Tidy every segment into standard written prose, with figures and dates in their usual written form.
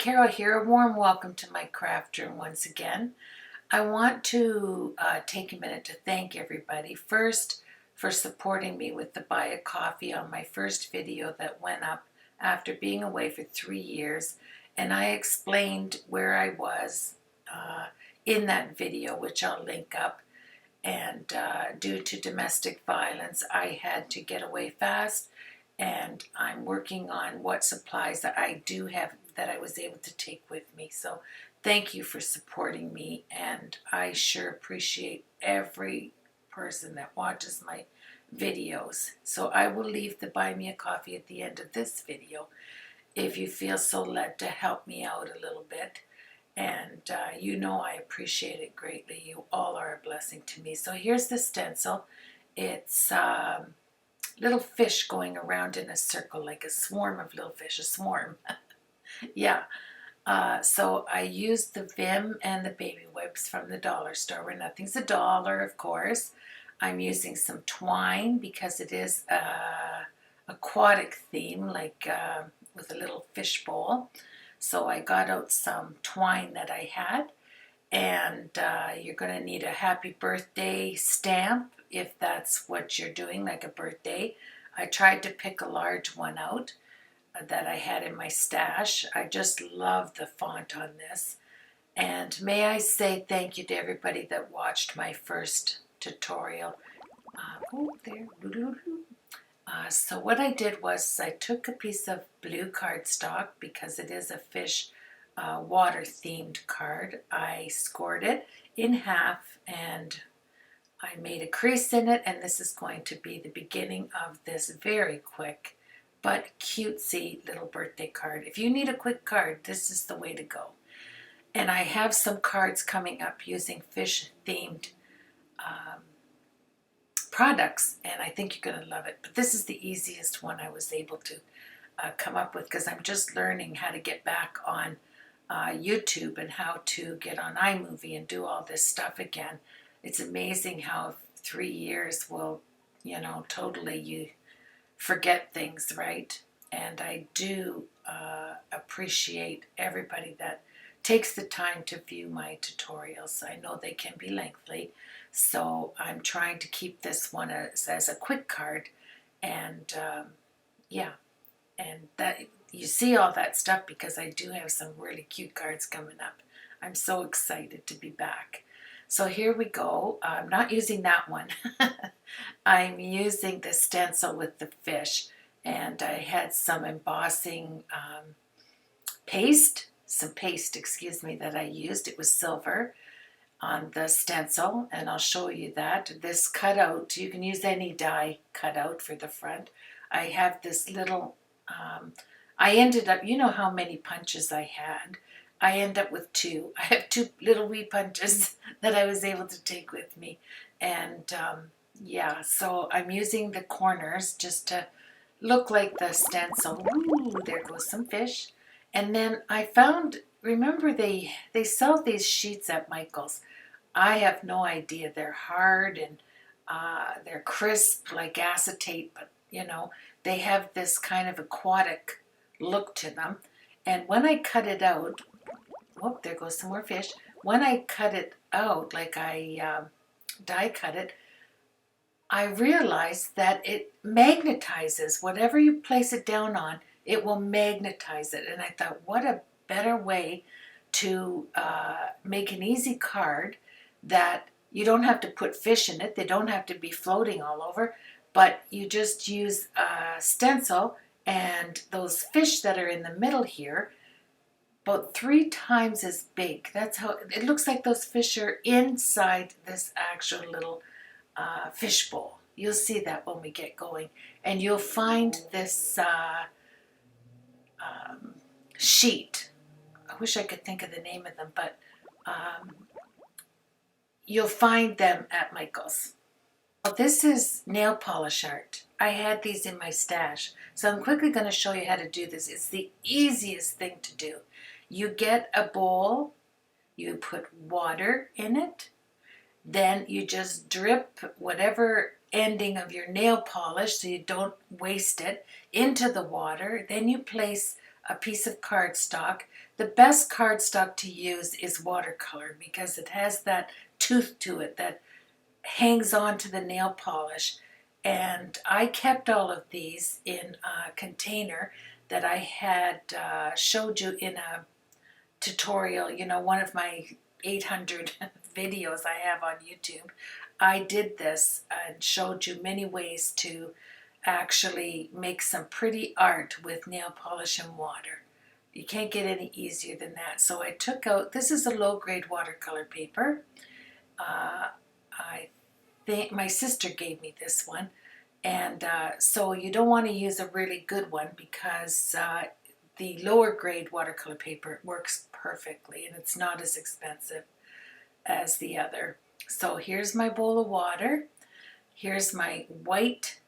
Carol here. A warm welcome to my craft room once again. I want to take a minute to thank everybody. First, for supporting me with the Buy a Coffee on my first video that went up after being away for 3 years. And I explained where I was in that video, which I'll link up. And due to domestic violence, I had to get away fast. And I'm working on what supplies that I do have that I was able to take with me. So thank you for supporting me, and I sure appreciate every person that watches my videos. So I will leave the Buy Me a Coffee at the end of this video if you feel so led to help me out a little bit. And you know I appreciate it greatly. You all are a blessing to me. So here's the stencil. It's little fish going around in a circle, like a swarm of little fish, a swarm. Yeah. So I used the Vim and the baby wipes from the dollar store where nothing's $1, of course. I'm using some twine because it is a aquatic theme, like with a little fish bowl. So I got out some twine that I had. And you're going to need a happy birthday stamp if that's what you're doing, like a birthday. I tried to pick a large one out that I had in my stash. I just love the font on this. And may I say thank you to everybody that watched my first tutorial. So what I did was I took a piece of blue cardstock because it is a fish water themed card. I scored it in half and I made a crease in it, and this is going to be the beginning of this very quick but cutesy little birthday card. If you need a quick card, this is the way to go. And I have some cards coming up using fish themed products, and I think you're going to love it. But this is the easiest one I was able to come up with because I'm just learning how to get back on YouTube and how to get on iMovie and do all this stuff again. It's amazing how 3 years will, totally you forget things, right? And I do appreciate everybody that takes the time to view my tutorials. I know they can be lengthy, so I'm trying to keep this one as a quick card. And yeah, and that you see all that stuff because I do have some really cute cards coming up. I'm so excited to be back. So here we go. I'm not using that one. I'm using the stencil with the fish. And I had some embossing paste, that I used. It was silver on the stencil, and I'll show you that. This cutout, you can use any die cutout for the front. I have this little, I ended up, you know how many punches I had. I end up with 2. I have 2 little wee punches that I was able to take with me. And yeah, so I'm using the corners just to look like the stencil. Ooh, there goes some fish. And then I found, remember they sell these sheets at Michael's. I have no idea. They're hard and they're crisp like acetate, but they have this kind of aquatic look to them. And when I cut it out, oh, there goes some more fish. When I cut it out, like I die cut it, I realized that it magnetizes. Whatever you place it down on, it will magnetize it. And I thought, what a better way to make an easy card that you don't have to put fish in it. They don't have to be floating all over, but you just use a stencil and those fish that are in the middle here, about 3 times as big. That's how it looks like those fish are inside this actual little fish bowl. You'll see that when we get going. And you'll find this sheet. I wish I could think of the name of them, but you'll find them at Michael's. Well, this is nail polish art. I had these in my stash. So I'm quickly going to show you how to do this. It's the easiest thing to do. You get a bowl, you put water in it, then you just drip whatever ending of your nail polish so you don't waste it into the water. Then you place a piece of cardstock. the best cardstock to use is watercolor because it has that tooth to it that hangs on to the nail polish. And I kept all of these in a container that I had showed you in a tutorial, you know, one of my 800 videos I have on YouTube. I did this and showed you many ways to actually make some pretty art with nail polish and water. You can't get any easier than that. So I took out, this is a low-grade watercolor paper. I think my sister gave me this one. And so you don't want to use a really good one because the lower grade watercolor paper works perfectly and it's not as expensive as the other. So here's my bowl of water. Here's my white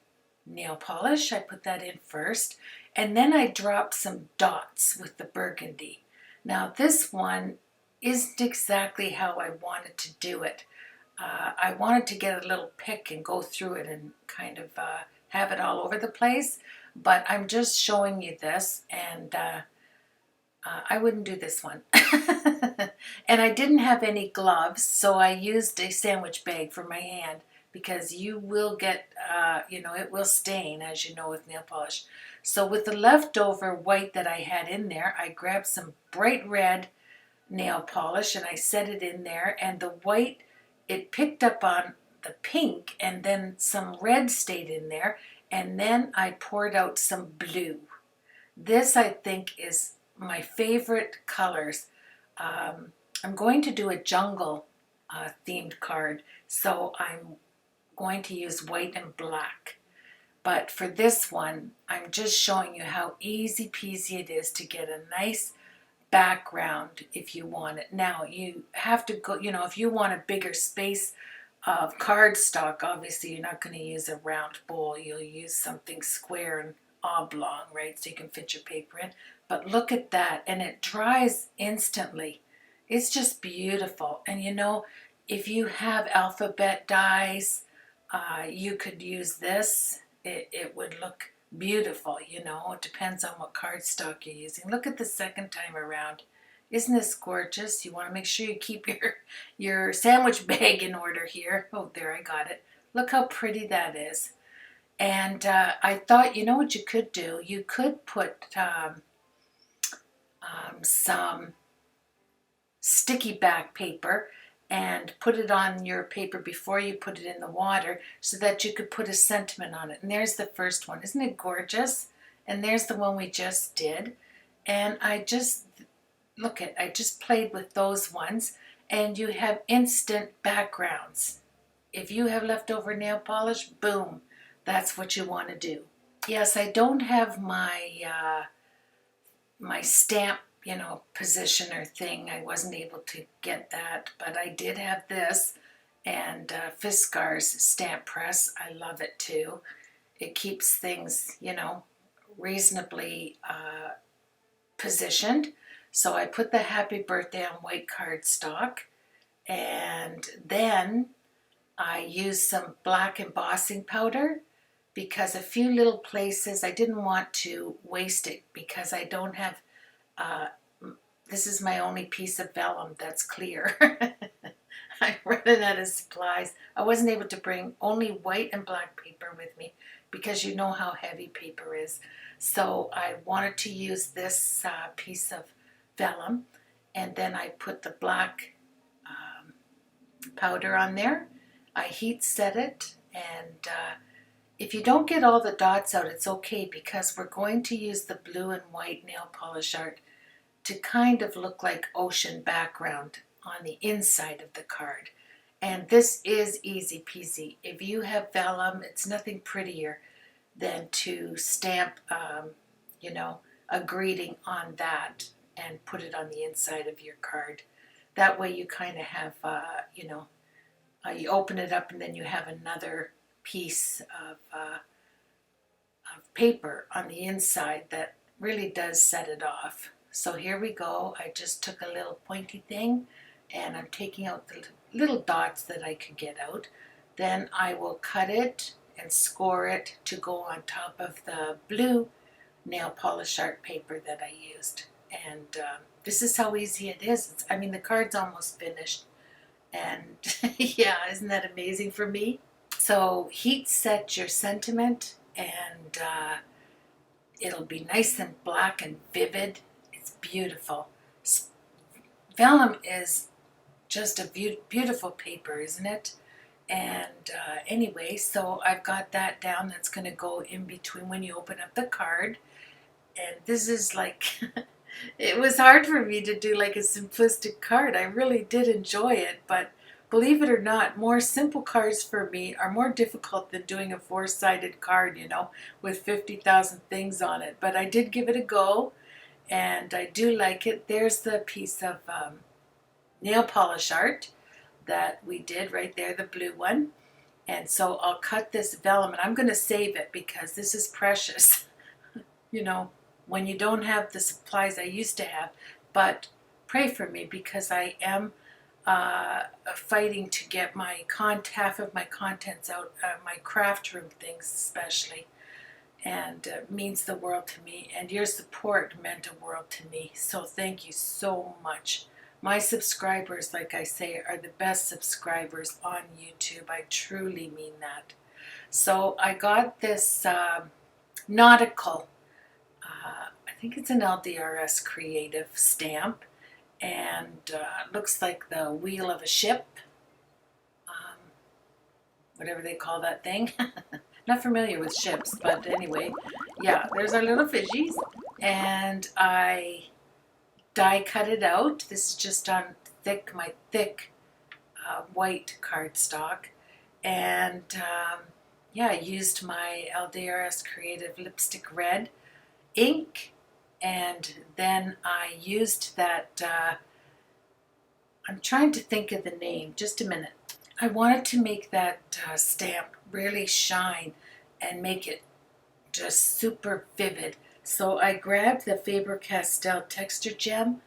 nail polish. I put that in first. And then I drop some dots with the burgundy. Now this one isn't exactly how I wanted to do it. I wanted to get a little pick and go through it and kind of have it all over the place, but I'm just showing you this, and I wouldn't do this one. And I didn't have any gloves, so I used a sandwich bag for my hand because you will get, you know, it will stain, as you know, with nail polish. So with the leftover white that I had in there, I grabbed some bright red nail polish and I set it in there, and the white, it picked up on the pink, and then some red stayed in there, and then I poured out some blue. This, I think, is my favorite colors. I'm going to do a jungle themed card, so I'm going to use white and black. But for this one, I'm just showing you how easy peasy it is to get a nice background if you want it. Now you have to go, you know, if you want a bigger space of cardstock, obviously you're not going to use a round bowl. You'll use something square and oblong, right, so you can fit your paper in. But look at that, and it dries instantly. It's just beautiful. And you know, if you have alphabet dies, you could use this. It would look beautiful, you know. It depends on what cardstock you're using. Look at the second time around. Isn't this gorgeous? You want to make sure you keep your sandwich bag in order here. Oh, there, I got it. Look how pretty that is. And I thought, you know what you could do? You could put some sticky back paper and put it on your paper before you put it in the water so that you could put a sentiment on it. And there's the first one. Isn't it gorgeous? And there's the one we just did. And I just, look at, I just played with those ones, and you have instant backgrounds. If you have leftover nail polish, boom, that's what you want to do. Yes, I don't have my my stamp, you know, positioner thing. I wasn't able to get that, but I did have this, and Fiskars stamp press. I love it too. It keeps things, you know, reasonably positioned. So I put the happy birthday on white cardstock, and then I used some black embossing powder because a few little places I didn't want to waste it because I don't have, this is my only piece of vellum that's clear. I ran out of supplies. I wasn't able to bring only white and black paper with me because you know how heavy paper is. So I wanted to use this piece of vellum, and then I put the black powder on there. I heat set it, and if you don't get all the dots out, it's okay because we're going to use the blue and white nail polish art to kind of look like ocean background on the inside of the card. And this is easy peasy. If you have vellum, it's nothing prettier than to stamp, you know, a greeting on that and put it on the inside of your card. That way you kind of have, you know, you open it up and then you have another piece of paper on the inside that really does set it off. So here we go. I just took a little pointy thing and I'm taking out the little dots that I could get out. Then I will cut it and score it to go on top of the blue nail polish art paper that I used. And this is how easy it is. I mean, the card's almost finished. And yeah, isn't that amazing for me? So heat set your sentiment, and it'll be nice and black and vivid. It's beautiful. Vellum is just a beautiful paper, isn't it? And anyway, so I've got that down. That's going to go in between when you open up the card. And this is like, it was hard for me to do like a simplistic card. I really did enjoy it, but believe it or not, more simple cards for me are more difficult than doing a four-sided card, you know, with 50,000 things on it. But I did give it a go, and I do like it. There's the piece of nail polish art that we did right there, the blue one. And so I'll cut this vellum, and I'm going to save it because this is precious. You know, when you don't have the supplies I used to have. But pray for me because I am fighting to get my half of my contents out, my craft room things especially, and means the world to me, and your support meant a world to me, so thank you so much. My subscribers, like I say, are the best subscribers on YouTube. I truly mean that. So I got this nautical, I think it's an LDRS Creative stamp, and looks like the wheel of a ship, whatever they call that thing. Not familiar with ships, but anyway, yeah, there's our little fishies, and I die cut it out. This is just on my thick white cardstock, and yeah, I used my LDRS Creative Lipstick Red ink, and then I used that, I'm trying to think of the name, just a minute. I wanted to make that stamp really shine and make it just super vivid. So I grabbed the Faber-Castell Texture Gem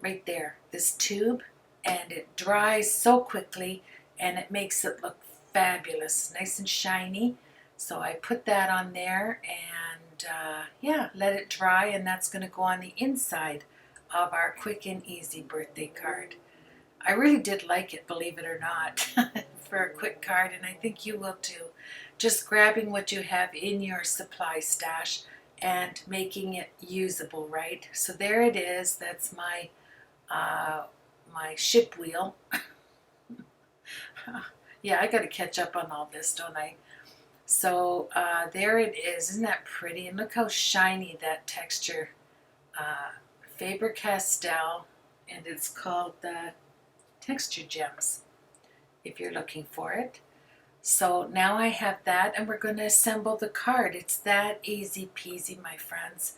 right there, this tube, and it dries so quickly and it makes it look fabulous, nice and shiny. So I put that on there and yeah, let it dry, and that's going to go on the inside of our quick and easy birthday card. I really did like it, believe it or not, for a quick card, and I think you will too. Just grabbing what you have in your supply stash and making it usable, right? So there it is. That's my my ship wheel. Yeah, I got to catch up on all this, don't I? So there it is. Isn't that pretty? And look how shiny that texture. Faber-Castell, and it's called the Texture Gems, if you're looking for it. So now I have that, and we're going to assemble the card. It's that easy peasy, my friends.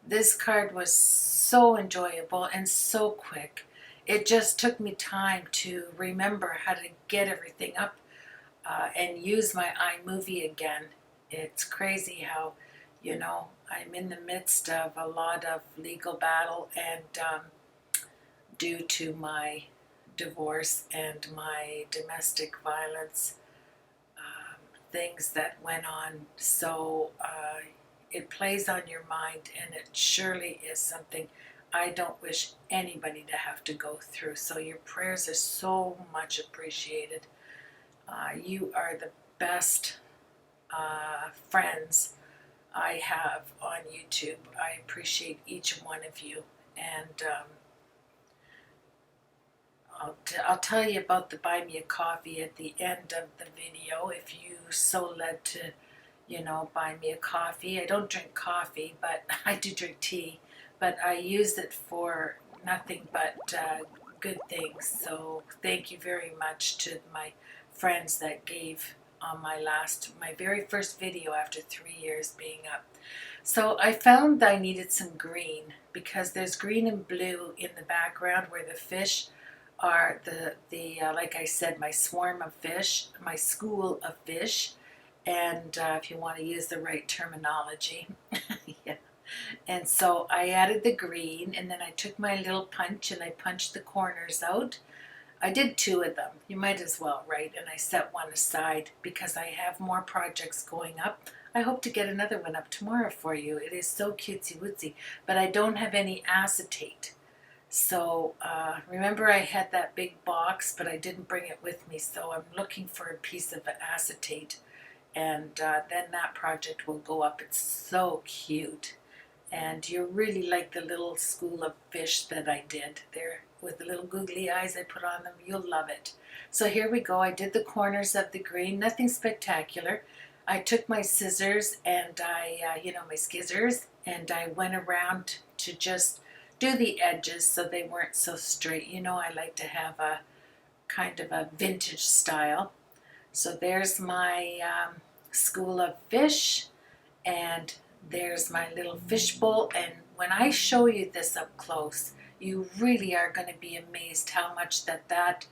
This card was so enjoyable and so quick. It just took me time to remember how to get everything up and use my iMovie again. It's crazy how, you know, I'm in the midst of a lot of legal battle, and due to my divorce and my domestic violence things that went on. So it plays on your mind, and it surely is something I don't wish anybody to have to go through. So your prayers are so much appreciated. You are the best friends I have on YouTube. I appreciate each one of you, and I'll tell you about the Buy Me a Coffee at the end of the video if you so led to, you know, buy me a coffee. I don't drink coffee, but I do drink tea, but I use it for nothing but good things. So thank you very much to my friends that gave on my very first video after 3 years being up. So I found I needed some green, because there's green and blue in the background where the fish are like I said, my swarm of fish, my school of fish, and if you want to use the right terminology. Yeah. And so I added the green, and then I took my little punch and I punched the corners out. I did 2 of them. You might as well, right? And I set one aside because I have more projects going up. I hope to get another one up tomorrow for you. It is so cutesy wootsy, but I don't have any acetate. So remember I had that big box, but I didn't bring it with me, so I'm looking for a piece of acetate, and then that project will go up. It's so cute, and you really like the little school of fish that I did there with the little googly eyes I put on them. You'll love it. So here we go. I did the corners of the green, nothing spectacular. I took my scissors and my skizzers, and I went around to just do the edges so they weren't so straight. I like to have a kind of a vintage style. So there's my school of fish, and there's my little fishbowl. And when I show you this up close, you really are going to be amazed how much that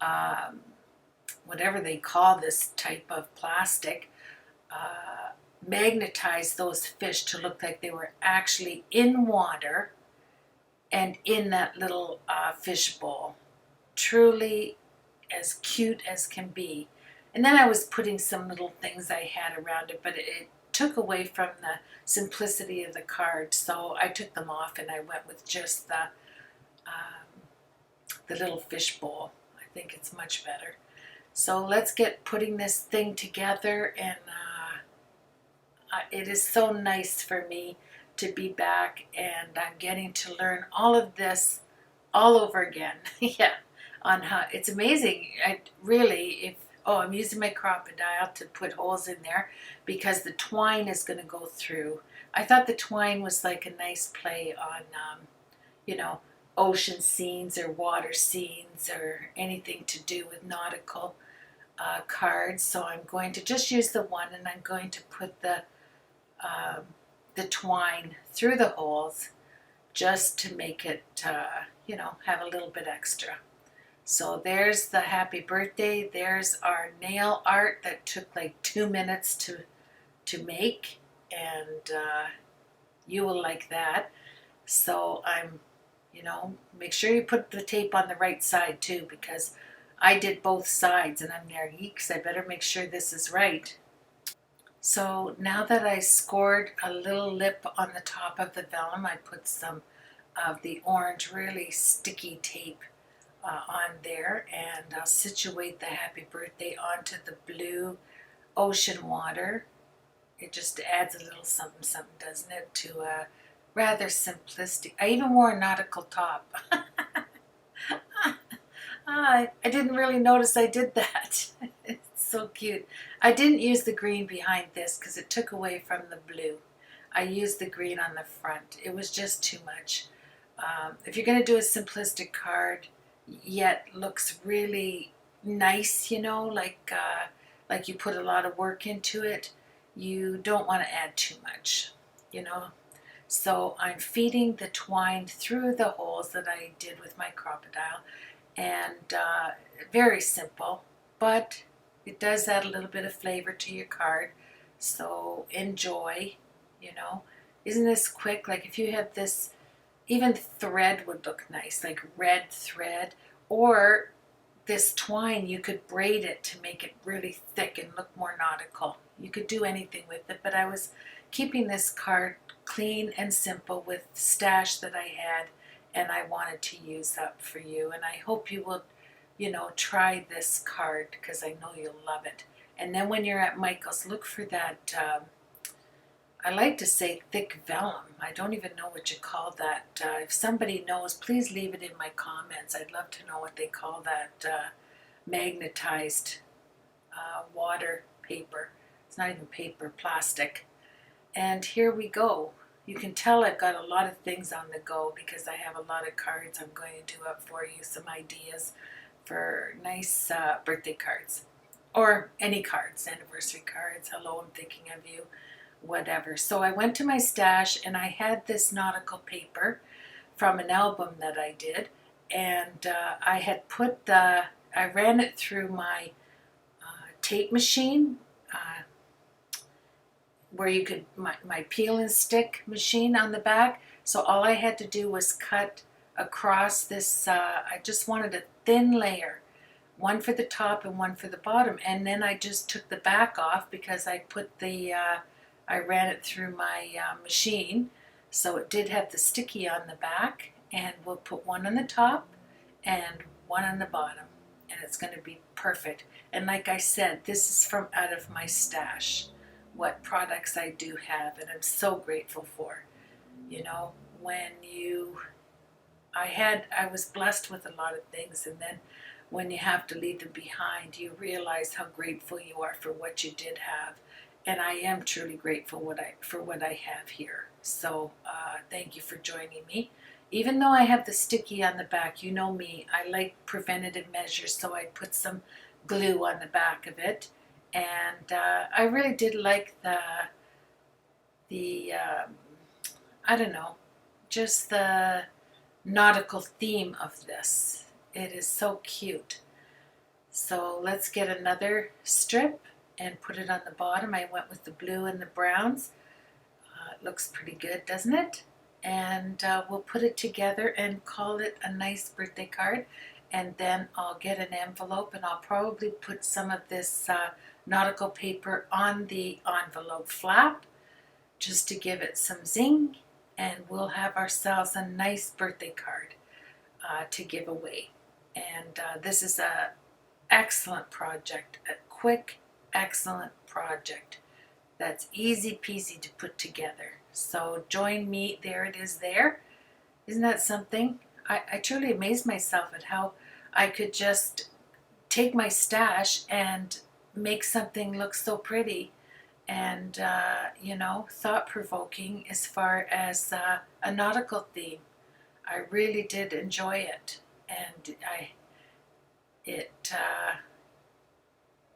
um, whatever they call this type of plastic magnetized those fish to look like they were actually in water and in that little fish bowl. Truly as cute as can be. And then I was putting some little things I had around it, but it took away from the simplicity of the card. So I took them off and I went with just the little fish bowl. I think it's much better. So let's get putting this thing together, and it is so nice for me to be back, and I'm getting to learn all of this all over again. Yeah, on how it's amazing. I really, if I'm using my crocodile to put holes in there because the twine is going to go through. I thought the twine was like a nice play on, you know, ocean scenes or water scenes or anything to do with nautical cards. So I'm going to just use the one, and I'm going to put um, the twine through the holes just to make it, have a little bit extra. So there's the happy birthday. There's our nail art that took like 2 minutes to make, and you will like that. So make sure you put the tape on the right side too, because I did both sides, and I'm there, yeeks, I better make sure this is right. So now that I scored a little lip on the top of the vellum, I put some of the orange, really sticky tape on there, and I'll situate the happy birthday onto the blue ocean water. It just adds a little something, something, doesn't it, to a rather simplistic. I even wore a nautical top. I didn't really notice I did that. It's so cute. I didn't use the green behind this because it took away from the blue. I used the green on the front. It was just too much. If you're going to do a simplistic card, yet looks really nice, like you put a lot of work into it, you don't want to add too much, you know. So I'm feeding the twine through the holes that I did with my crocodile, and very simple, but it does add a little bit of flavor to your card. So enjoy, you know. Isn't this quick? Like if you have this, even thread would look nice, like red thread, or this twine, you could braid it to make it really thick and look more nautical. You could do anything with it, but I was keeping this card clean and simple with stash that I had, and I wanted to use up for you. And I hope you will, try this card because I know you'll love it. And then when you're at Michael's, look for that, I like to say thick vellum. I don't even know what you call that. If somebody knows, please leave it in my comments. I'd love to know what they call that magnetized water paper. It's not even paper, plastic. And here we go. You can tell I've got a lot of things on the go because I have a lot of cards I'm going to do up for you, some ideas for nice birthday cards. Or any cards, anniversary cards, hello, I'm thinking of you, whatever. So I went to my stash, and I had this nautical paper from an album that I did, and I had I ran it through my tape machine, where you could, my peel and stick machine on the back. So all I had to do was cut across this, I just wanted a thin layer, one for the top and one for the bottom. And then I just took the back off because I put I ran it through my machine. So it did have the sticky on the back, and we'll put one on the top and one on the bottom, and it's going to be perfect. And like I said, this is from out of my stash, what products I do have, and I'm so grateful for. You know, when you I was blessed with a lot of things, and then when you have to leave them behind, you realize how grateful you are for what you did have. And I am truly grateful for what I have here. So thank you for joining me. Even though I have the sticky on the back, you know me, I like preventative measures, so I put some glue on the back of it. And I really did like the I don't know, just the nautical theme of this. It is so cute. So let's get another strip and put it on the bottom. I went with the blue and the browns. It looks pretty good, doesn't it? And we'll put it together and call it a nice birthday card. And then I'll get an envelope, and I'll probably put some of this nautical paper on the envelope flap just to give it some zing, and we'll have ourselves a nice birthday card to give away. And this is a excellent project, a quick, excellent project that's easy peasy to put together. So join me. There it is there. Isn't that something? I truly amaze myself at how I could just take my stash and make something look so pretty and, you know, thought-provoking as far as a nautical theme. I really did enjoy it. And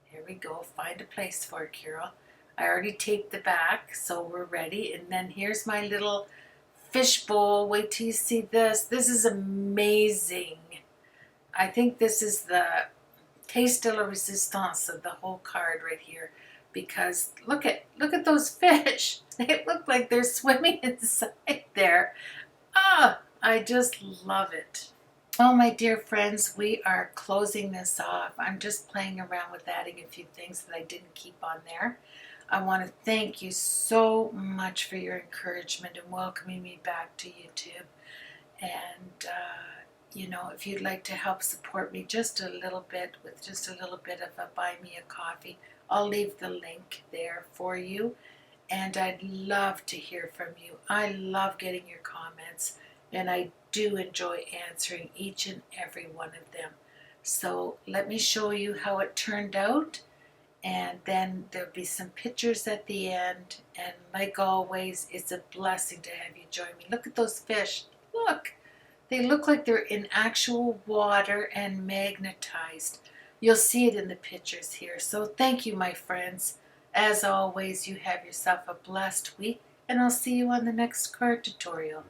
here we go, find a place for it, Carol. I already taped the back, so we're ready. And then here's my little fish bowl. Wait till you see this. This is amazing. I think this is the taste de la resistance of the whole card right here, because look at those fish. They look like they're swimming inside there. Ah, I just love it. Well, my dear friends, we are closing this off. I'm just playing around with adding a few things that I didn't keep on there. I want to thank you so much for your encouragement and welcoming me back to YouTube. And, you know, if you'd like to help support me just a little bit with just a little bit of a buy me a coffee, I'll leave the link there for you. And I'd love to hear from you. I love getting your comments, and I do enjoy answering each and every one of them. So let me show you how it turned out, and then there'll be some pictures at the end. And like always, it's a blessing to have you join me. Look at those fish. Look, they look like they're in actual water and magnetized. You'll see it in the pictures here. So thank you, my friends. As always, you have yourself a blessed week, and I'll see you on the next card tutorial.